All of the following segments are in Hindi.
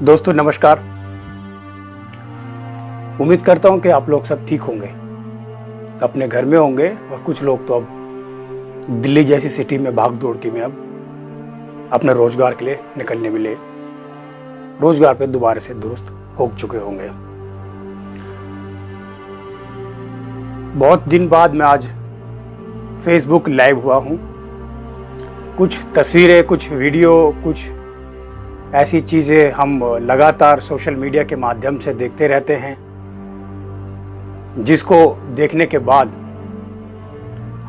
दोस्तों नमस्कार। उम्मीद करता हूं कि आप लोग सब ठीक होंगे, अपने घर में होंगे और कुछ लोग तो अब दिल्ली जैसी सिटी में भाग दौड़ के में अब अपने रोजगार के लिए निकलने मिले, रोजगार पे दोबारा से दुरुस्त हो चुके होंगे। बहुत दिन बाद मैं आज फेसबुक लाइव हुआ हूं। कुछ तस्वीरें, कुछ वीडियो, कुछ ऐसी चीज़ें हम लगातार सोशल मीडिया के माध्यम से देखते रहते हैं, जिसको देखने के बाद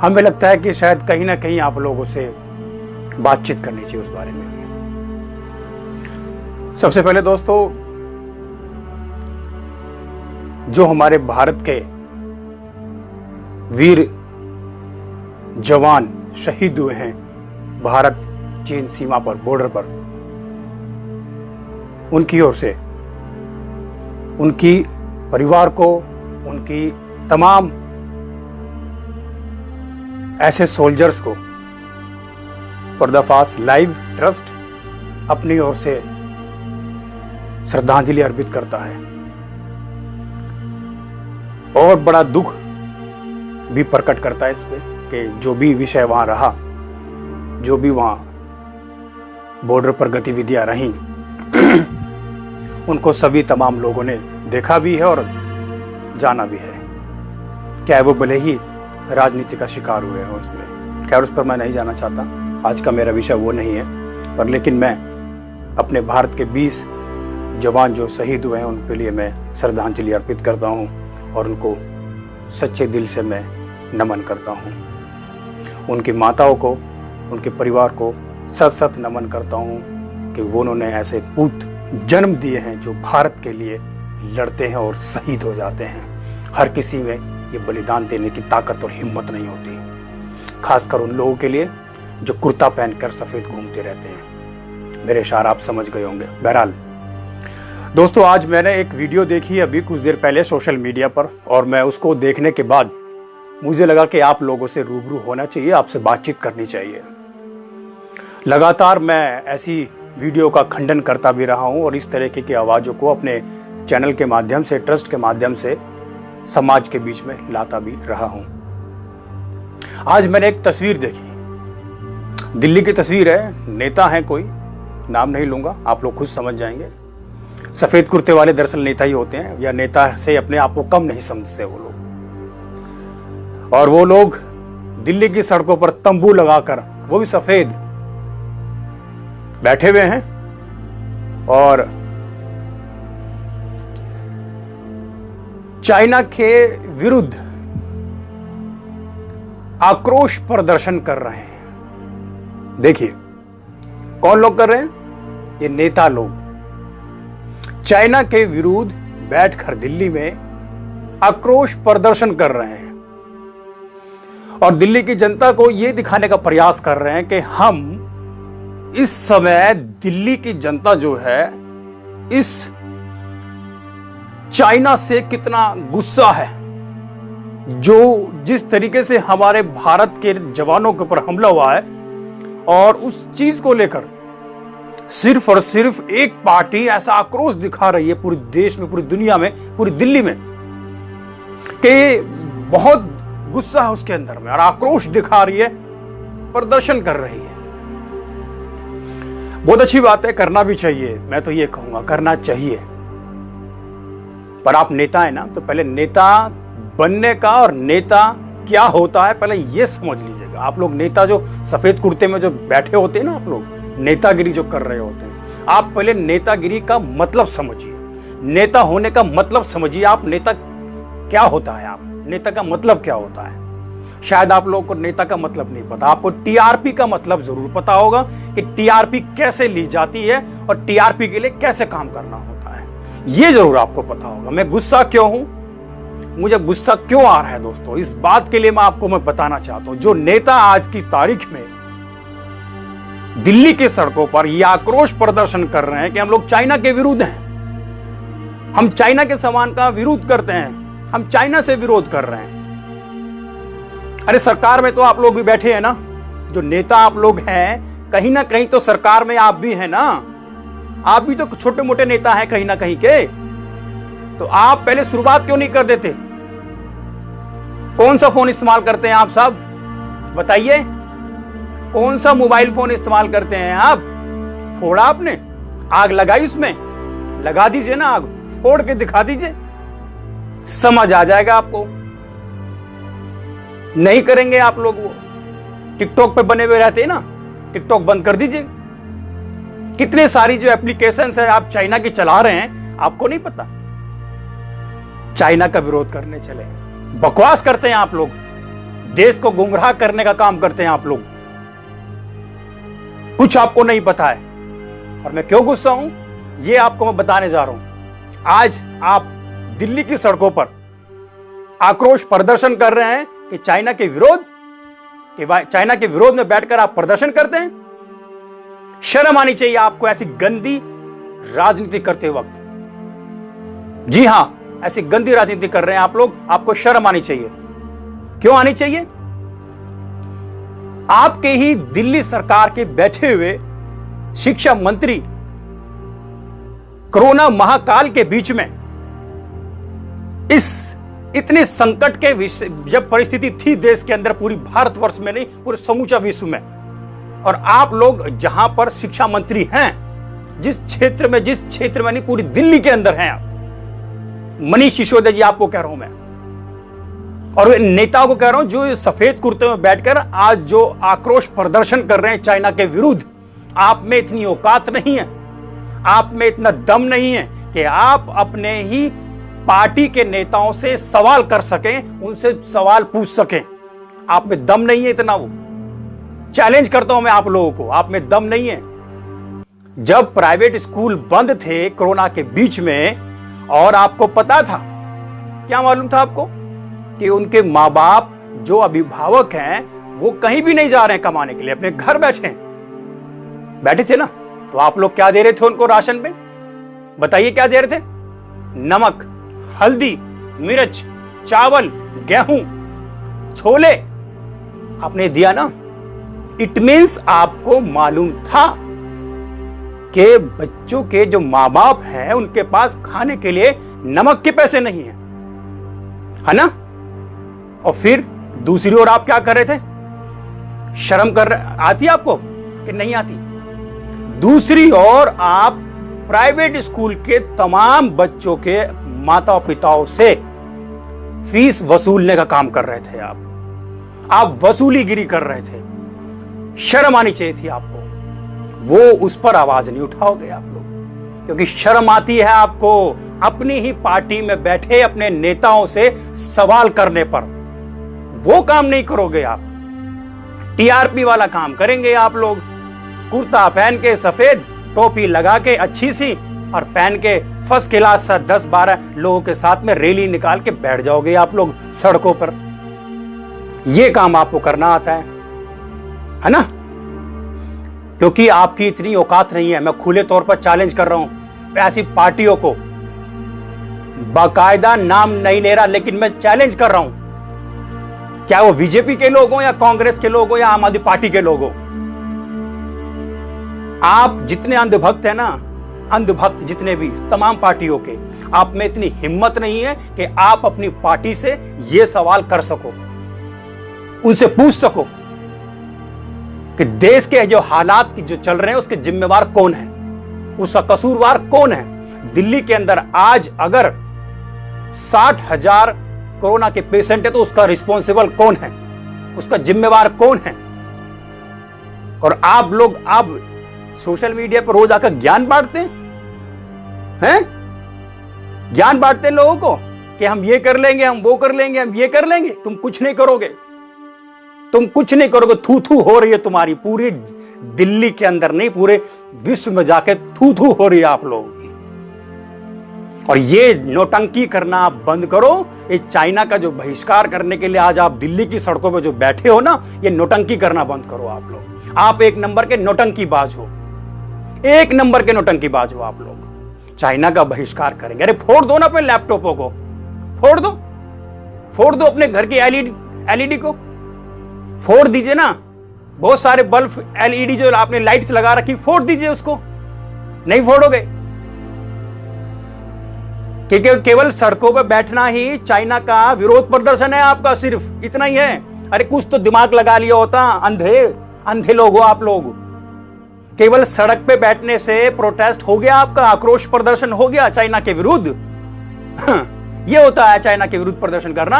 हमें लगता है कि शायद कहीं ना कहीं आप लोगों से बातचीत करनी चाहिए उस बारे में भी। सबसे पहले दोस्तों, जो हमारे भारत के वीर जवान शहीद हुए हैं भारत चीन सीमा पर, बॉर्डर पर, उनकी ओर से उनकी परिवार को, उनकी तमाम ऐसे सोल्जर्स को पर्दाफाश लाइव ट्रस्ट अपनी ओर से श्रद्धांजलि अर्पित करता है और बड़ा दुख भी प्रकट करता है इस पे कि जो भी विषय वहां रहा, जो भी वहां बॉर्डर पर गतिविधियां रहीं, उनको सभी तमाम लोगों ने देखा भी है और जाना भी है। क्या वो भले ही राजनीति का शिकार हुए हो इसमें, खैर उस पर मैं नहीं जाना चाहता, आज का मेरा विषय वो नहीं है। पर लेकिन मैं अपने भारत के 20 जवान जो शहीद हुए हैं उनके लिए मैं श्रद्धांजलि अर्पित करता हूं और उनको सच्चे दिल से मैं नमन करता हूं। उनकी माताओं को, उनके परिवार को सत सत नमन करता हूं कि वो उन्होंने ऐसे पूत जन्म दिए हैं जो भारत के लिए लड़ते हैं और शहीद हो जाते हैं। हर किसी में ये बलिदान देने की ताकत और हिम्मत नहीं होती, खासकर उन लोगों के लिए जो कुर्ता पहनकर सफेद घूमते रहते हैं। मेरे इशारा आप समझ गए होंगे। बहरहाल दोस्तों, आज मैंने एक वीडियो देखी अभी कुछ देर पहले सोशल मीडिया पर, और मैं उसको देखने के बाद मुझे लगा कि आप लोगों से रूबरू होना चाहिए, आपसे बातचीत करनी चाहिए। लगातार मैं ऐसी वीडियो का खंडन करता भी रहा हूं और इस तरीके की आवाज़ों को अपने चैनल के माध्यम से, ट्रस्ट के माध्यम से समाज के बीच में लाता भी रहा हूं। आज मैंने एक तस्वीर देखी, दिल्ली की तस्वीर है, नेता है कोई, नाम नहीं लूंगा, आप लोग खुद समझ जाएंगे। सफेद कुर्ते वाले दरअसल नेता ही होते हैं, या नेता से अपने आप को कम नहीं समझते वो लोग। और वो लोग दिल्ली की सड़कों पर तंबू लगाकर, वो भी सफेद, बैठे हुए हैं और चाइना के विरुद्ध आक्रोश प्रदर्शन कर रहे हैं। देखिए कौन लोग कर रहे हैं, ये नेता लोग चाइना के विरुद्ध बैठकर दिल्ली में आक्रोश प्रदर्शन कर रहे हैं और दिल्ली की जनता को यह दिखाने का प्रयास कर रहे हैं कि हम इस समय, दिल्ली की जनता जो है इस चाइना से कितना गुस्सा है, जो जिस तरीके से हमारे भारत के जवानों के ऊपर हमला हुआ है, और उस चीज को लेकर सिर्फ और सिर्फ एक पार्टी ऐसा आक्रोश दिखा रही है पूरे देश में, पूरी दुनिया में, पूरी दिल्ली में, कि बहुत गुस्सा है उसके अंदर में और आक्रोश दिखा रही है, प्रदर्शन कर रही है। बहुत अच्छी बात है, करना भी चाहिए, मैं तो ये कहूंगा करना चाहिए। पर आप नेता है ना, तो पहले नेता बनने का और नेता क्या होता है पहले ये समझ लीजिएगा। आप लोग नेता जो सफेद कुर्ते में जो बैठे होते हैं ना, आप लोग नेतागिरी जो कर रहे होते हैं, आप पहले नेतागिरी का मतलब समझिए, नेता होने का मतलब समझिए। आप नेता क्या होता है, आप नेता का मतलब क्या होता है। शायद आप लोगों को नेता का मतलब नहीं पता, आपको टीआरपी का मतलब जरूर पता होगा कि टीआरपी कैसे ली जाती है और टीआरपी के लिए कैसे काम करना होता है, ये जरूर आपको पता होगा। मैं गुस्सा क्यों हूं, मुझे गुस्सा क्यों आ रहा है दोस्तों, इस बात के लिए मैं बताना चाहता हूं। जो नेता आज की तारीख में दिल्ली की सड़कों पर यह आक्रोश प्रदर्शन कर रहे हैं कि हम लोग चाइना के विरुद्ध हैं, हम चाइना के सामान का विरोध करते हैं, हम चाइना से विरोध कर रहे हैं। अरे सरकार में तो आप लोग भी बैठे हैं ना, जो नेता आप लोग हैं, कहीं ना कहीं तो सरकार में आप भी हैं ना। आप भी तो छोटे मोटे नेता हैं कहीं ना कहीं के, तो आप पहले शुरुआत क्यों नहीं कर देते? कौन सा फोन इस्तेमाल करते हैं आप साहब, बताइए? कौन सा मोबाइल फोन इस्तेमाल करते हैं आप? फोड़ा आपने, आग लगाई उसमें, लगा दीजिए ना आग, फोड़ के दिखा दीजिए, समझ आ जाएगा आपको। नहीं करेंगे आप लोग। वो टिकटॉक पे बने हुए रहते हैं ना, टिकटॉक बंद कर दीजिए। कितने सारी जो एप्लीकेशंस है आप चाइना की चला रहे हैं, आपको नहीं पता? चाइना का विरोध करने चले हैं, बकवास करते हैं आप लोग, देश को गुमराह करने का काम करते हैं आप लोग। कुछ आपको नहीं पता है। और मैं क्यों गुस्सा हूं, ये आपको मैं बताने जा रहा हूं। आज आप दिल्ली की सड़कों पर आक्रोश प्रदर्शन कर रहे हैं कि चाइना के विरोध में बैठकर आप प्रदर्शन करते हैं। शर्म आनी चाहिए आपको ऐसी गंदी राजनीति करते वक्त। जी हां, ऐसी गंदी राजनीति कर रहे हैं आप लोग, आपको शर्म आनी चाहिए। क्यों आनी चाहिए? आपके ही दिल्ली सरकार के बैठे हुए शिक्षा मंत्री कोरोना महाकाल के बीच में, इस इतने संकट के जब परिस्थिति थी देश के अंदर, पूरी भारतवर्ष में नहीं, पूरे समूचा विश्व में, और आप लोग जहां पर शिक्षा मंत्री हैं, जिस क्षेत्र में नहीं, पूरी दिल्ली के अंदर हैं आप। मनीष सिसोदिया जी आपको कह रहा हूं मैं, और नेताओं को कह रहा हूं जो सफेद कुर्ते में बैठकर आज जो आक्रोश प्रदर्शन कर रहे हैं चाइना के विरुद्ध, आप में इतनी औकात नहीं है, आप में इतना दम नहीं है कि आप अपने ही पार्टी के नेताओं से सवाल कर सकें, उनसे सवाल पूछ सकें। आप में दम नहीं है इतना। वो चैलेंज करता हूं मैं आप लोगों को, आप में दम नहीं है। जब प्राइवेट स्कूल बंद थे कोरोना के बीच में, और आपको पता था, क्या मालूम था आपको, कि उनके मां बाप जो अभिभावक हैं वो कहीं भी नहीं जा रहे हैं कमाने के लिए, अपने घर बैठे थे ना, तो आप लोग क्या दे रहे थे उनको राशन पे? बताइए क्या दे रहे थे? नमक, हल्दी, मिर्च, चावल, गेहूं, छोले आपने दिया ना। इट मींस आपको मालूम था कि बच्चों के जो मां बाप हैं उनके पास खाने के लिए नमक के पैसे नहीं है ना? और फिर दूसरी ओर आप क्या कर रहे थे? शर्म कर आती आपको कि नहीं आती? दूसरी ओर आप प्राइवेट स्कूल के तमाम बच्चों के माता पिताओं से फीस वसूलने का काम कर रहे थे। आप वसूलीगिरी कर रहे थे। शर्म आनी चाहिए थी आपको। वो उस पर आवाज नहीं उठाओगे आप लोग, क्योंकि शर्म आती है आपको अपनी ही पार्टी में बैठे अपने नेताओं से सवाल करने पर। वो काम नहीं करोगे आप, टीआरपी वाला काम करेंगे आप लोग। कुर्ता पहन के, सफेद टोपी लगा के अच्छी सी, और पहन के फर्स्ट क्लास 10-12 लोगों के साथ में रैली निकाल के बैठ जाओगे आप लोग सड़कों पर। ये काम आपको करना आता है ना? क्योंकि आपकी इतनी औकात नहीं है। मैं खुले तौर पर चैलेंज कर रहा हूं ऐसी पार्टियों को, बाकायदा नाम नहीं ले रहा, लेकिन मैं चैलेंज कर रहा हूं, क्या वो बीजेपी के लोग हो या कांग्रेस के लोग हो या आम आदमी पार्टी के लोग हो, आप जितने अंधभक्त हैं ना, अंधभक्त जितने भी तमाम पार्टियों के, आप में इतनी हिम्मत नहीं है कि आप अपनी पार्टी से यह सवाल कर सको, उनसे पूछ सको कि देश के जो हालात जो चल रहे हैं उसके जिम्मेवार कौन है, उसका कसूरवार कौन है। दिल्ली के अंदर आज अगर 60,000 कोरोना के पेशेंट है तो उसका रिस्पॉन्सिबल कौन है, उसका जिम्मेवार कौन है। और आप लोग अब सोशल मीडिया पर रोज आकर ज्ञान बांटते हैं, ज्ञान बांटते हैं लोगों को कि हम ये कर लेंगे, हम वो कर लेंगे, हम ये कर लेंगे। तुम कुछ नहीं करोगे, तुम कुछ नहीं करोगे। थू थू हो रही है तुम्हारी पूरी दिल्ली के अंदर नहीं, पूरे विश्व में जाके थू थू हो रही है आप लोगों की। और ये नौटंकी करना आप बंद करो। ये चाइना का जो बहिष्कार करने के लिए आज आप दिल्ली की सड़कों पर जो बैठे हो ना, ये नौटंकी करना बंद करो आप लोग। आप एक नंबर के नौटंकीबाज हो, एक नंबर के नौटंकीबाज हो आप लोग। चाइना का बहिष्कार करेंगे? अरे फोड़ दो ना अपने लैपटॉपों को, फोड़ दो अपने घर की एलईडी को फोड़ दीजिए ना। बहुत सारे बल्ब एलईडी जो आपने लाइट्स लगा रखी, फोड़ दीजिए उसको। नहीं फोड़ोगे? क्योंकि केवल सड़कों पर बैठना ही चाइना का विरोध प्रदर्शन है आपका, सिर्फ इतना ही है। अरे कुछ तो दिमाग लगा लिया होता, अंधे अंधे लोग हो आप लोग। केवल सड़क पे बैठने से प्रोटेस्ट हो गया आपका, आक्रोश प्रदर्शन हो गया चाइना के विरुद्ध? ये होता है चाइना के विरुद्ध प्रदर्शन करना?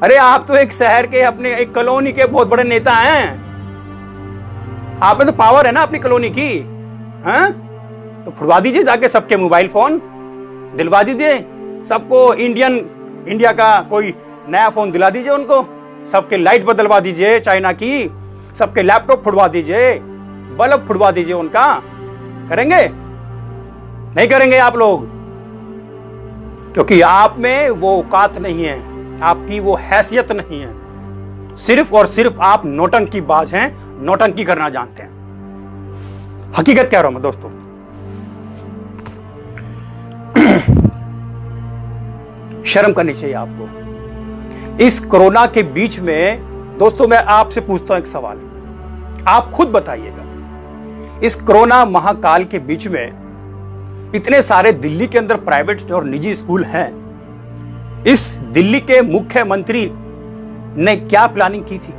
अरे आप तो एक शहर के, अपने एक कॉलोनी के बहुत बड़े नेता हैं। आप में तो पावर है ना अपनी कॉलोनी की, हैं? तो फुड़वा दीजिए जाके सबके मोबाइल फोन, दिलवा दीजिए सबको इंडिया का कोई नया फोन दिला दीजिए उनको, सबके लाइट बदलवा दीजिए चाइना की, सबके लैपटॉप फुड़वा दीजिए, बल्ब फुड़वा दीजिए उनका। करेंगे? नहीं करेंगे आप लोग, क्योंकि आप में वो औकात नहीं है, आपकी वो हैसियत नहीं है। सिर्फ और सिर्फ आप नौटंकीबाज हैं, नौटंकी करना जानते हैं। हकीकत कह रहा हूं मैं दोस्तों। शर्म करनी चाहिए आपको। इस कोरोना के बीच में दोस्तों मैं आपसे पूछता हूं एक सवाल, आप खुद बताइएगा, इस कोरोना महाकाल के बीच में इतने सारे दिल्ली के अंदर प्राइवेट और निजी स्कूल हैं, इस दिल्ली के मुख्यमंत्री ने क्या प्लानिंग की थी?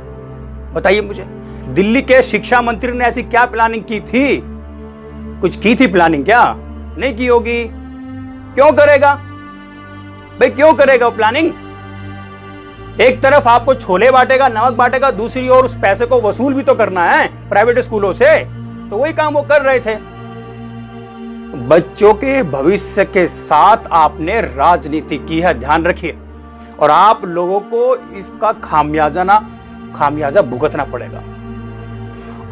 बताइए मुझे। दिल्ली के शिक्षा मंत्री ने ऐसी क्या प्लानिंग की थी? कुछ की थी प्लानिंग क्या? नहीं की होगी। क्यों करेगा भाई, क्यों करेगा वो प्लानिंग? एक तरफ आपको छोले बांटेगा, नमक बांटेगा, दूसरी ओर उस पैसे को वसूल भी तो करना है प्राइवेट स्कूलों से। तो वही काम वो कर रहे थे। बच्चों के भविष्य के साथ आपने राजनीति की है, ध्यान रखिए। और आप लोगों को इसका खामियाजा भुगतना पड़ेगा।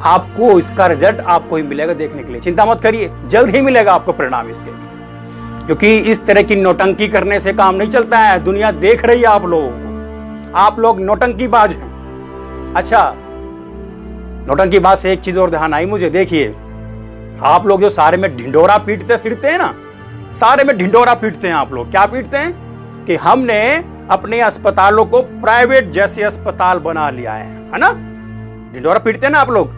आपको इसका रिजल्ट आपको ही मिलेगा देखने के लिए, चिंता मत करिए, जल्द ही मिलेगा आपको परिणाम इसके लिए। क्योंकि इस तरह की नौटंकी करने से काम नहीं चलता है, दुनिया देख रही है आप लोगों को। आप लोग नौटंकीबाज हैं। अच्छा, नौटंकीबाज से एक चीज और ध्यान आई मुझे, देखिए आप लोग जो सारे में ढिंडोरा पीटते फिरते हैं ना, सारे में ढिंडोरा पीटते हैं आप लोग। क्या पीटते हैं? कि हमने अपने अस्पतालों को प्राइवेट जैसे अस्पताल बना लिया है ना? ढिंडोरा पीटते हैं ना आप लोग,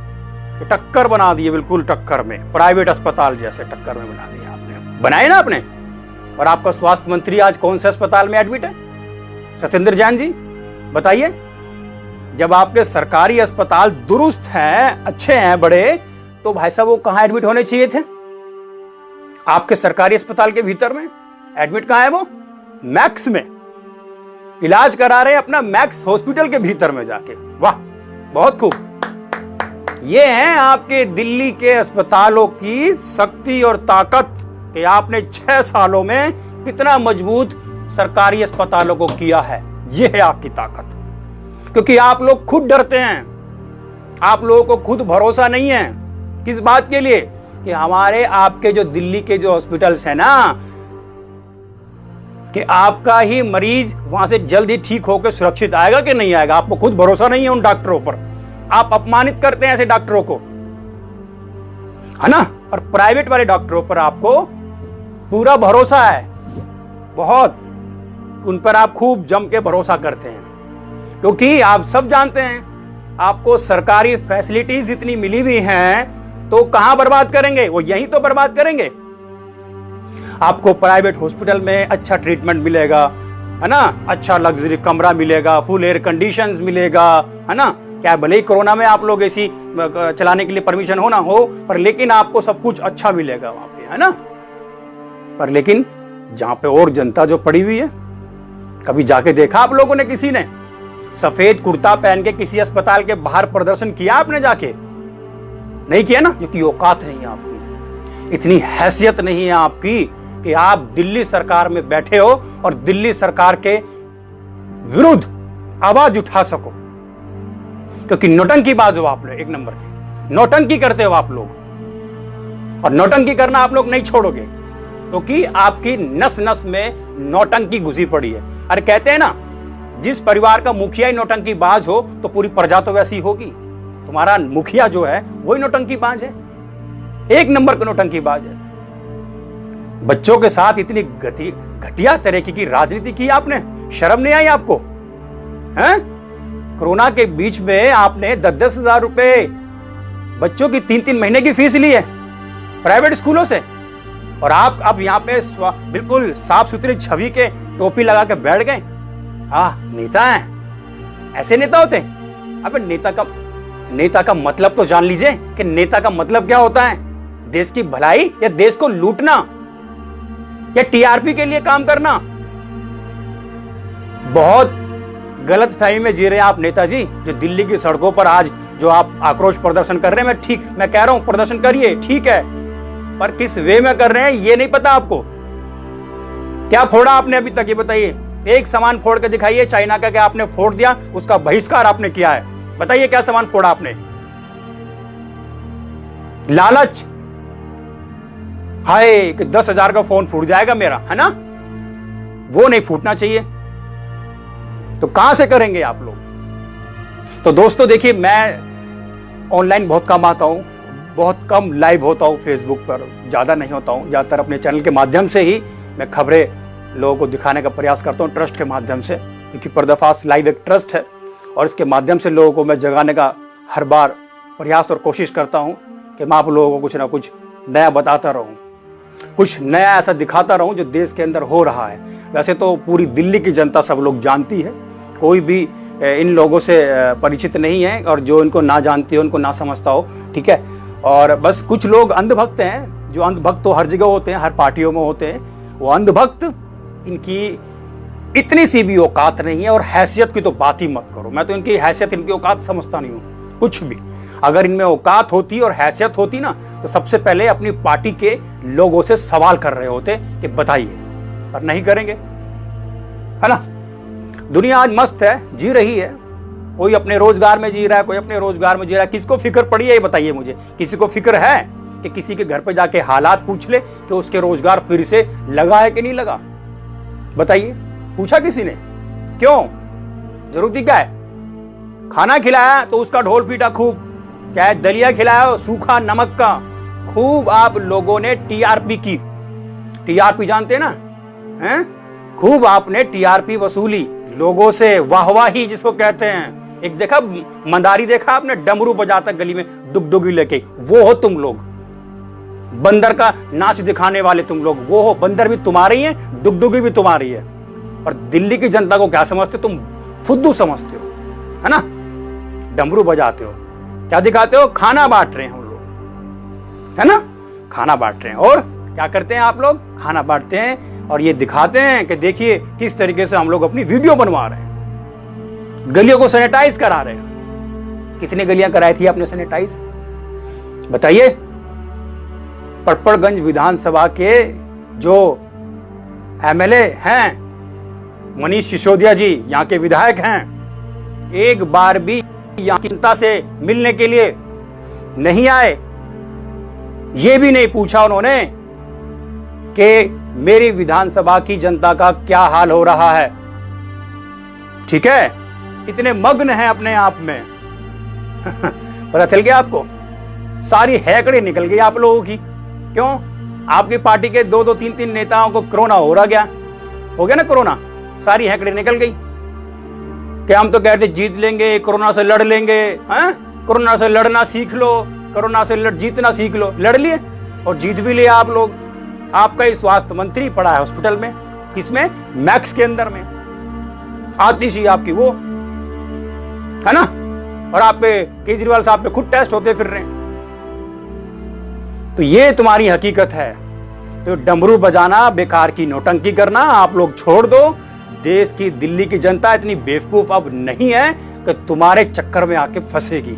तो टक्कर बना दिए, बिल्कुल टक्कर में, प्राइवेट अस्पताल जैसे टक्कर में बना दिया आपने, बनाए ना आपने। और आपका स्वास्थ्य मंत्री आज कौन से अस्पताल में एडमिट है? सत्येंद्र जैन जी, बताइए। जब आपके सरकारी अस्पताल दुरुस्त हैं, अच्छे हैं, बड़े, तो भाई साहब वो कहां एडमिट होने चाहिए थे? आपके सरकारी अस्पताल के भीतर में एडमिट कहां है वो? मैक्स में इलाज करा रहे हैं अपना, मैक्स हॉस्पिटल के भीतर में जाके। वाह, बहुत खूब। ये है आपके दिल्ली के अस्पतालों की शक्ति और ताकत कि आपने 6 सालों में कितना मजबूत सरकारी अस्पतालों को किया है। ये है आपकी ताकत। क्योंकि आप लोग खुद डरते हैं, आप लोगों को खुद भरोसा नहीं है। किस बात के लिए? कि हमारे आपके जो दिल्ली के जो हॉस्पिटल्स हैं ना, कि आपका ही मरीज वहां से जल्द ही ठीक होकर सुरक्षित आएगा कि नहीं आएगा, आपको खुद भरोसा नहीं है उन डॉक्टरों पर। आप अपमानित करते हैं ऐसे डॉक्टरों को, है ना? और प्राइवेट वाले डॉक्टरों पर आपको पूरा भरोसा है, बहुत, उन पर आप खूब जम के भरोसा करते हैं। क्योंकि आप सब जानते हैं आपको सरकारी फैसिलिटीज इतनी मिली हुई हैं, तो कहां बर्बाद करेंगे? वो यहीं तो बर्बाद करेंगे। आपको प्राइवेट हॉस्पिटल में अच्छा ट्रीटमेंट मिलेगा, है ना? अच्छा लग्जरी कमरा मिलेगा, फुल एयर कंडीशंस मिलेगा, है ना? क्या भले ही कोरोना में आप लोग एसी चलाने के लिए परमिशन हो ना हो, पर लेकिन आपको सब कुछ अच्छा मिलेगा वहां पे, है ना? पर लेकिन जहां पे और जनता जो पड़ी हुई है, कभी जाके देखा आप लोगों ने? किसी ने सफेद कुर्ता पहन के किसी अस्पताल के बाहर प्रदर्शन किया आपने जाके? नहीं किया ना, क्योंकि औकात नहीं है आपकी, इतनी हैसियत नहीं है आपकी कि आप दिल्ली सरकार में बैठे हो और दिल्ली सरकार के विरुद्ध आवाज उठा सको। क्योंकि नौटंकीबाज हो आप लोग, एक नंबर के नौटंकी करते हो आप लोग, और नौटंकी करना आप लोग नहीं छोड़ोगे, क्योंकि आपकी नस नस में नौटंकी घुसी पड़ी है। अरे कहते हैं ना, जिस परिवार का मुखिया ही नौटंकीबाज हो तो पूरी प्रजा तो वैसी होगी। तुम्हारा मुखिया जो है वही नौटंकीबाज है, एक नंबर का नौटंकीबाज है। बच्चों के साथ इतनी घटिया तरीके की राजनीति की आपने, शर्म नहीं आई आपको? हैं? कोरोना के बीच में आपने 10-10 हजार रुपए बच्चों की 3-3 महीने की फीस ली है। प्राइवेट स्कूलों से। और आप अब यहाँ पे बिल्कुल साफ सुथरी छवि के टोपी लगा के बैठ गए। नेता हैं, ऐसे नेता होते हैं? अब नेता का मतलब तो जान लीजिए कि नेता का मतलब क्या होता है। देश की भलाई या देश को लूटना या टीआरपी के लिए काम करना? बहुत गलत फहमी में जी रहे हैं आप नेताजी, जो दिल्ली की सड़कों पर आज जो आप आक्रोश प्रदर्शन कर रहे हैं। मैं कह रहा हूं प्रदर्शन करिए, ठीक है, पर किस वे में कर रहे हैं ये नहीं पता आपको। क्या फोड़ा आपने अभी तक, ये बताइए। एक सामान फोड़ के दिखाइए चाइना का, क्या आपने फोड़ दिया, उसका बहिष्कार आपने किया है? बताइए क्या सामान फोड़ा आपने? लालच, हाय कि 10,000 का फोन फूट जाएगा मेरा, है ना? वो नहीं फूटना चाहिए। तो कहां से करेंगे आप लोग? तो दोस्तों देखिए, मैं ऑनलाइन बहुत कम आता हूं, बहुत कम लाइव होता हूं फेसबुक पर, ज्यादा नहीं होता हूं। ज्यादातर अपने चैनल के माध्यम से ही मैं खबरें लोगों को दिखाने का प्रयास करता हूं, ट्रस्ट के माध्यम से, क्योंकि पर्दाफाश लाइव एक ट्रस्ट है और इसके माध्यम से लोगों को मैं जगाने का हर बार प्रयास और कोशिश करता हूं कि मैं आप लोगों को कुछ ना कुछ नया बताता रहूं, कुछ नया ऐसा दिखाता रहूं जो देश के अंदर हो रहा है। वैसे तो पूरी दिल्ली की जनता सब लोग जानती है, कोई भी इन लोगों से परिचित नहीं है, और जो इनको ना जानती हो, उनको ना समझता हो, ठीक है। और बस कुछ लोग अंधभक्त हैं, जो अंधभक्त तो हर जगह होते हैं, हर पार्टियों में होते हैं। वो अंधभक्त, इनकी इतनी सी भी औकात नहीं है, और हैसियत की तो बात ही मत करो। मैं तो इनकी हैसियत, इनकी औकात समझता नहीं हूं कुछ भी। अगर इनमें औकात होती और हैसियत होती ना, तो सबसे पहले अपनी पार्टी के लोगों से सवाल कर रहे होते कि बताइए, पर नहीं करेंगे, है ना। दुनिया आज मस्त है, जी रही है, कोई अपने रोजगार में जी रहा है, कोई अपने रोजगार में जी रहा है। किसको फिक्र पड़ी है ये बताइए मुझे? किसी को फिक्र है कि किसी के घर पे जाके हालात पूछ ले कि उसके रोजगार फिर से लगा है कि नहीं लगा? बताइए, पूछा किसी ने? क्यों? जरूरत ही क्या है? खाना खिलाया तो उसका ढोल पीटा खूब, चाहे दलिया खिलाया सूखा नमक का, खूब आप लोगों ने टीआरपी की। टीआरपी जानते हैं ना, हैं? खूब आपने टीआरपी वसूली लोगों से, वाहवाही जिसको कहते हैं। एक देखा मंदारी, देखा आपने, डमरू बजाता गली में डुगडुगी लेके, वो हो तुम लोग। बंदर का नाच दिखाने वाले तुम लोग वो हो। बंदर भी तुम्हारी है, डुगडुगी भी तुम्हारी है। और दिल्ली की जनता को क्या समझते हो तुम? फुद्दू समझते हो, है ना। डमरू बजाते हो, क्या दिखाते हो? खाना बांट रहे हैं हम लोग, है ना, खाना बांट रहे हैं। और क्या करते हैं आप लोग? खाना बांटते हैं और ये दिखाते हैं कि देखिए किस तरीके से हम लोग अपनी वीडियो बनवा रहे हैं, गलियों को सैनिटाइज करा रहे हैं। कितनी गलियां कराई थी आपने सैनिटाइज, बताइए? पड़पड़गंज विधानसभा के जो एमएलए हैं, मनीष सिसोदिया जी, यहाँ के विधायक हैं, एक बार भी यहाँ की जनता से मिलने के लिए नहीं आए। ये भी नहीं पूछा उन्होंने कि मेरी विधानसभा की जनता का क्या हाल हो रहा है, ठीक है। इतने मग्न हैं अपने आप में। पता चल गया आपको? सारी हैकड़ी निकल गई आप लोगों की। क्यों? आपकी पार्टी के 2-2, 3-3 नेताओं को कोरोना हो गया ना कोरोना, सारी हैकड़ी निकल गई कि हम तो कहते जीत लेंगे, कोरोना से लड़ लेंगे, हैं? कोरोना से लड़ना सीख लो, कोरोना से जीतना सीख लो। लड़ लिए और जीत भी लिया आप लोग। आपका ही स्वास्थ्य मंत्री पड़ा है हॉस्पिटल में, किसमें? मैक्स के अंदर में। आतिशी आपकी वो, है ना। और आप पे केजरीवाल साहब पे खुद टेस्ट होते फिर रहे हैं। तो ये तुम्हारी हकीकत है। तो डमरू बजाना, बेकार की नौटंकी करना आप लोग छोड़ दो। देश की, दिल्ली की जनता इतनी बेवकूफ अब नहीं है कि तुम्हारे चक्कर में आके फंसेगी,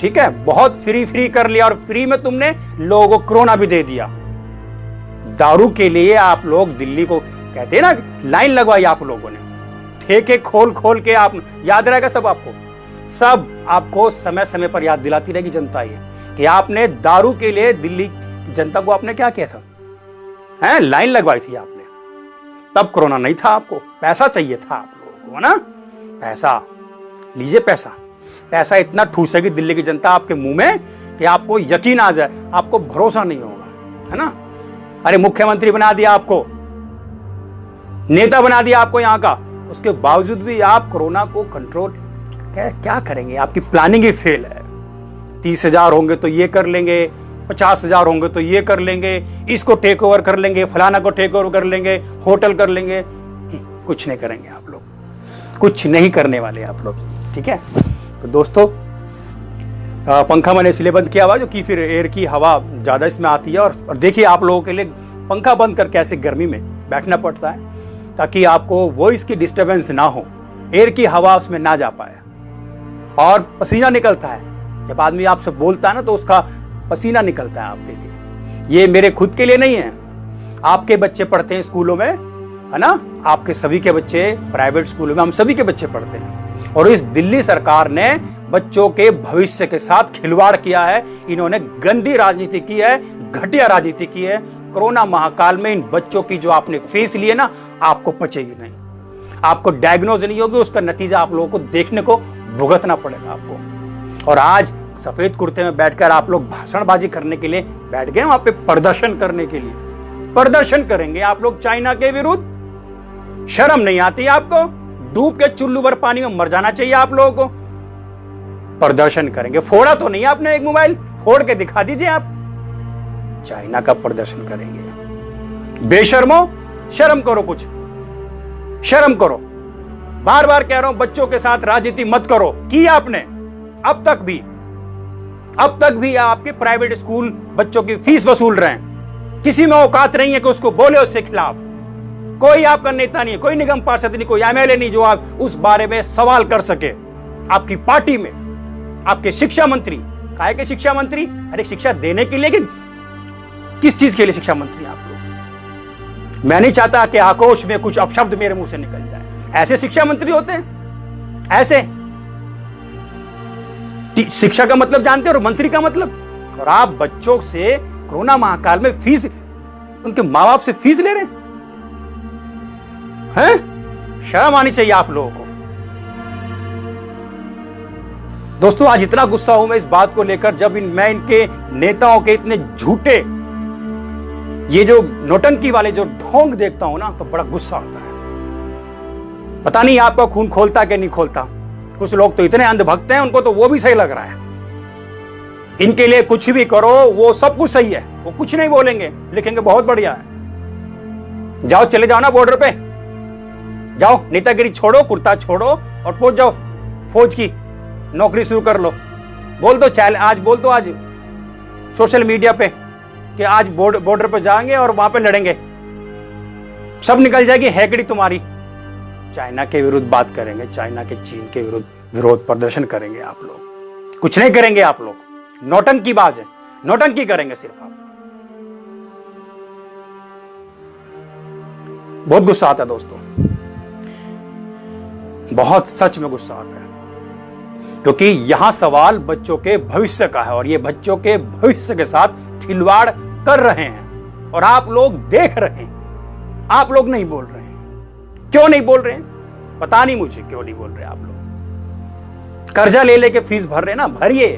ठीक है। बहुत फ्री कर लिया, और फ्री में तुमने लोगों को कोरोना भी दे दिया। दारू के लिए आप लोग दिल्ली को कहते हैं ना, लाइन लगवाई आप लोगों ने, ठेके खोल के। आप याद रहेगा सब आपको, सब आपको समय समय पर याद दिलाती रहेगी जनता ये कि आपने दारू के लिए दिल्ली की जनता को आपने क्या किया था, हैं? लाइन लगवाई थी आपने। तब कोरोना नहीं था, आपको पैसा चाहिए था आप लोगों को, ना। पैसा लीजिए, पैसा इतना ठूसेगी दिल्ली की जनता आपके मुंह में कि आपको यकीन आ जाए, आपको भरोसा नहीं होगा, है ना। अरे मुख्यमंत्री बना दिया आपको, नेता बना दिया आपको यहाँ का, उसके बावजूद भी आप कोरोना को कंट्रोल क्या करेंगे? आपकी प्लानिंग ही फेल है। 30,000 होंगे तो ये कर लेंगे, 50,000 होंगे तो ये कर लेंगे, इसको टेक ओवर कर लेंगे, फलाना को टेक ओवर कर लेंगे, होटल कर लेंगे। कुछ नहीं करेंगे आप लोग, कुछ नहीं करने वाले आप लोग, ठीक है। तो दोस्तों पंखा मैंने इसलिए बंद किया हुआ जो कि फिर एयर की हवा ज़्यादा इसमें आती है, और देखिए आप लोगों के लिए पंखा बंद करके ऐसे गर्मी में बैठना पड़ता है ताकि आपको वॉइस की डिस्टर्बेंस ना हो, एयर की हवा उसमें ना जा पाए। और पसीना निकलता है, जब आदमी आपसे बोलता है ना तो उसका पसीना निकलता है आपके लिए। ये मेरे खुद के लिए नहीं है, आपके बच्चे पढ़ते हैं स्कूलों में, है ना, आपके सभी के बच्चे प्राइवेट स्कूलों में, हम सभी के बच्चे पढ़ते हैं। और इस दिल्ली सरकार ने बच्चों के भविष्य के साथ खिलवाड़ किया है, इन्होंने गंदी राजनीति की है, घटिया राजनीति की है। कोरोना महाकाल में इन बच्चों की जो आपने फीस ली है ना, आपको पचेगी नहीं, आपको डायग्नोज नहीं होगी, उसका नतीजा आप लोगों को देखने को भुगतना पड़ेगा आपको। और आज सफेद कुर्ते में बैठकर आप लोग भाषणबाजी करने के लिए बैठ गए वहां पे, प्रदर्शन करने के लिए। प्रदर्शन करेंगे आप लोग चाइना के विरुद्ध, शर्म नहीं आती आपको? डूब के चुल्लू भर पानी में मर जाना चाहिए आप लोगों को। प्रदर्शन करेंगे, फोड़ा तो नहीं आपने एक मोबाइल, फोड़ के दिखा दीजिए आप। चाइना का प्रदर्शन करेंगे। बेशर्मो, शर्म करो, कुछ शर्म करो। बार बार कह रहा हूं, बच्चों के साथ राजनीति मत करो। की आपने अब तक भी आपके प्राइवेट स्कूल बच्चों की फीस वसूल रहे हैं, किसी में औकात नहीं है कि उसको बोले उसके खिलाफ। कोई आपका नेता नहीं है, कोई निगम पार्षद नहीं, कोई एमएलए नहीं जो आप उस बारे में सवाल कर सके। आपकी पार्टी में आपके शिक्षा मंत्री, काहे के शिक्षा मंत्री? अरे शिक्षा देने के लिए कि किस चीज के लिए शिक्षा मंत्री आप लोग? मैं नहीं चाहता कि आक्रोश में कुछ अपशब्द मेरे मुंह से निकल जाए। ऐसे शिक्षा मंत्री होते हैं? ऐसे शिक्षा का मतलब जानते हो और मंत्री का मतलब? और आप बच्चों से कोरोना महाकाल में फीस, उनके मां बाप से फीस ले रहे हैं? शर्म आनी चाहिए आप लोगों को। दोस्तों आज इतना गुस्सा हूं मैं इस बात को लेकर, जब मैं इनके नेताओं के इतने झूठे, ये जो नौटंकी वाले जो ढोंग देखता हूं ना, तो बड़ा गुस्सा आता है। पता नहीं आपका खून खोलता कि नहीं खोलता। कुछ लोग तो इतने अंधभक्त हैं, उनको तो वो भी सही लग रहा है। इनके लिए कुछ भी करो, वो सब कुछ सही है, वो कुछ नहीं बोलेंगे, लिखेंगे बहुत बढ़िया है। जाओ, चले जाओ ना बॉर्डर पे, जाओ, नेतागिरी छोड़ो, कुर्ता छोड़ो और पहुंच जाओ, फौज की नौकरी शुरू कर लो। बोल दो आज बोल दो आज सोशल मीडिया पे कि आज बॉर्डर पे जाएंगे और वहां पे लड़ेंगे, सब निकल जाएगी हैकड़ी तुम्हारी। चाइना के विरुद्ध बात करेंगे, चाइना के, चीन के विरुद्ध विरोध प्रदर्शन करेंगे आप लोग। कुछ नहीं करेंगे आप लोग, नौटंकी बाज है, नौटंकी करेंगे सिर्फ आप। बहुत गुस्सा आता है दोस्तों, बहुत सच में गुस्सा आता है, क्योंकि यहां सवाल बच्चों के भविष्य का है और ये बच्चों के भविष्य के साथ खिलवाड़ कर रहे हैं और आप लोग देख रहे हैं। आप लोग नहीं बोल रहे हैं। क्यों नहीं बोल रहे हैं? पता नहीं मुझे क्यों नहीं बोल रहे आप लोग। कर्जा ले लेके फीस भर रहे ना, भरिए,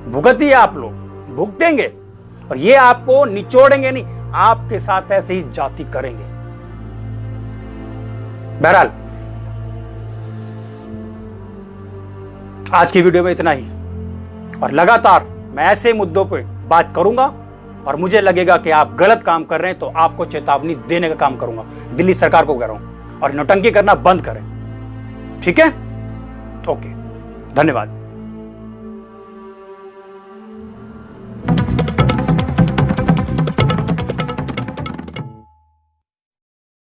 भुगतिए, आप लोग भुगतेंगे और ये आपको निचोड़ेंगे नहीं, आपके साथ ऐसे ही जाति करेंगे। बहरहाल आज की वीडियो में इतना ही, और लगातार मैं ऐसे मुद्दों पे बात करूंगा और मुझे लगेगा कि आप गलत काम कर रहे हैं तो आपको चेतावनी देने का काम करूंगा। दिल्ली सरकार को कह रहा हूं, और नौटंकी करना बंद करें, ठीक है? ओके, धन्यवाद।